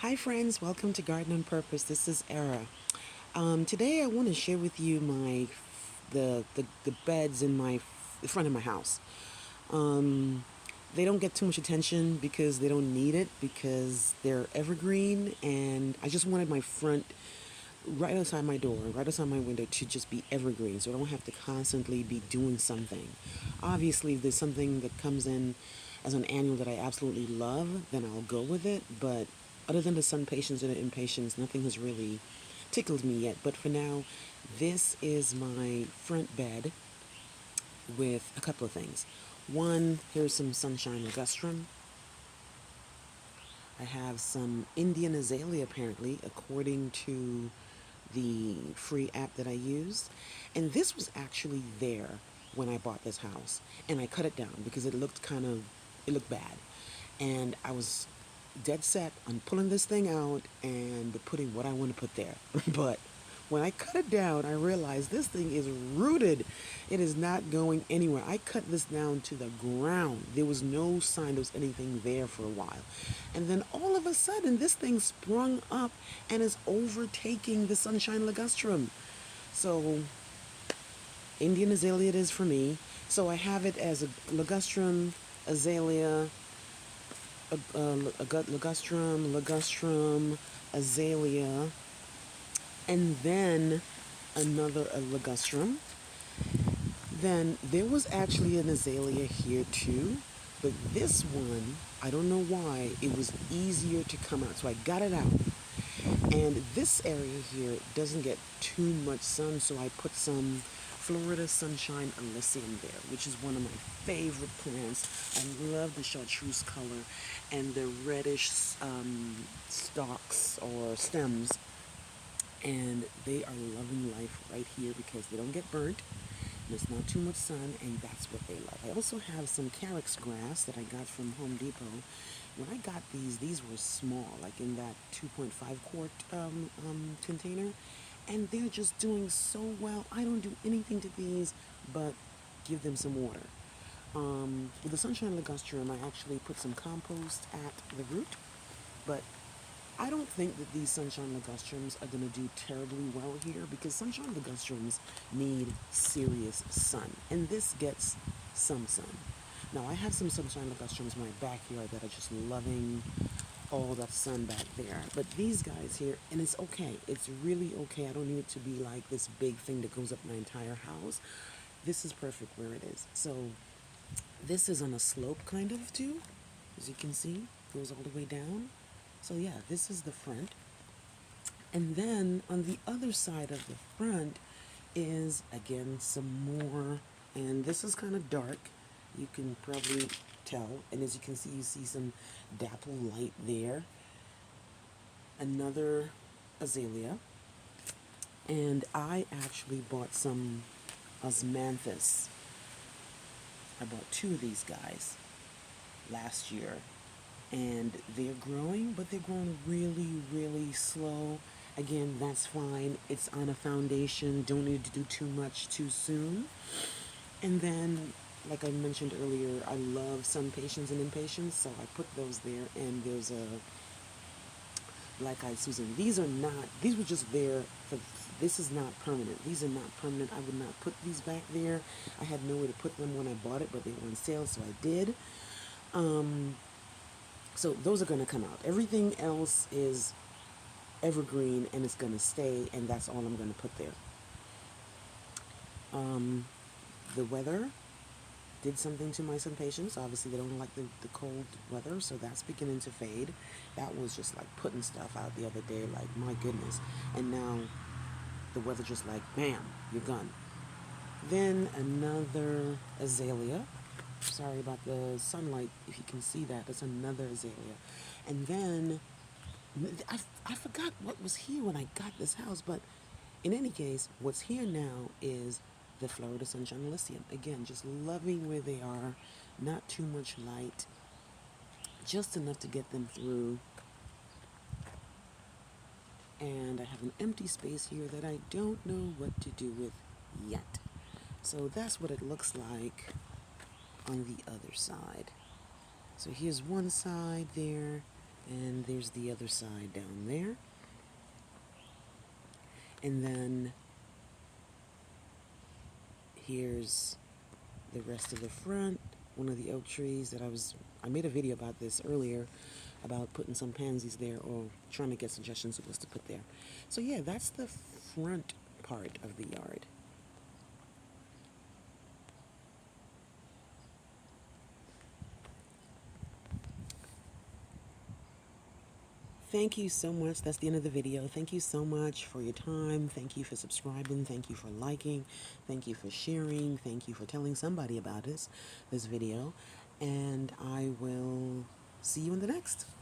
Hi friends, welcome to Garden on Purpose. This is Era. Today I want to share with you the beds in the front of my house. Um, they don't get too much attention because they don't need it because they're evergreen, and I just wanted my front right outside my door, right outside my window to just be evergreen, so I don't have to constantly be doing something. Obviously, if there's something that comes in as an annual that I absolutely love, then I'll go with it. But other than the sun patience and the impatience, nothing has really tickled me yet. But for now, this is my front bed with a couple of things. One, here's some sunshine ligustrum. I have some Indian azalea, apparently, according to the free app that I used. And this was actually there when I bought this house. And I cut it down because it looked bad. And I was dead set on pulling this thing out and putting what I want to put there. But when I cut it down, I realized this thing is rooted. It is not going anywhere. I cut this down to the ground. There was no sign there was anything there for a while. And then all of a sudden, this thing sprung up and is overtaking the sunshine ligustrum. So, Indian azalea it is for me. So I have it as a ligustrum, azalea, ligustrum, azalea, and then another ligustrum. Then there was actually an azalea here too, but this one, I don't know why, it was easier to come out. So I got it out. And this area here doesn't get too much sun, so I put some Florida Sunshine Elysium there, which is one of my favorite plants. I love the chartreuse color and the reddish stalks or stems, and they are loving life right here because they don't get burnt. There's not too much sun, and that's what they love. I also have some carex grass that I got from Home Depot. When I got these were small, like in that 2.5 quart container, and they're just doing so well. I don't do anything to these but give them some water. With the sunshine ligustrum, I actually put some compost at the root, but I don't think that these sunshine ligustrums are going to do terribly well here because sunshine ligustrums need serious sun, and this gets some sun. Now, I have some sunshine ligustrums in my backyard that are just loving all that sun back there. But these guys here, and it's okay. It's really okay. I don't need it to be like this big thing that goes up my entire house. This is perfect where it is. So this is on a slope kind of too. As you can see, goes all the way down. So yeah, this is the front. And then on the other side of the front is again some more, and this is kind of dark. You can probably tell, and as you can see, you see some dapple light there. Another azalea, and I actually bought some osmanthus. I bought two of these guys last year, and they're growing, but they're growing really, really slow. Again, that's fine. It's on a foundation. Don't need to do too much too soon. And then, like I mentioned earlier, I love sun patience and impatience, so I put those there. And there's a black eyed Susan. These were just there for, this is not permanent. These are not permanent. I would not put these back there. I had nowhere to put them when I bought it, but they were on sale, so I did. Um, so those are going to come out. Everything else is evergreen and it's going to stay, and that's all I'm going to put there. Um, the weather did something to my sun patients. Obviously, they don't like the cold weather, so that's beginning to fade. That was just like putting stuff out the other day, like my goodness. And now the weather just like, bam, you're gone. Then another azalea. Sorry about the sunlight, if you can see that. That's another azalea. And then I forgot what was here when I got this house, but in any case, what's here now is the Florida Sunshine Elysium. Again, just loving where they are, not too much light, just enough to get them through. And I have an empty space here that I don't know what to do with yet. So that's what it looks like on the other side. So here's one side there, and there's the other side down there. And then here's the rest of the front. One of the oak trees that I made a video about this earlier, about putting some pansies there, or trying to get suggestions of what to put there. So yeah, that's the front part of the yard. Thank you so much. That's the end of the video. Thank you so much for your time. Thank you for subscribing. Thank you for liking. Thank you for sharing. Thank you for telling somebody about this video. And I will see you in the next.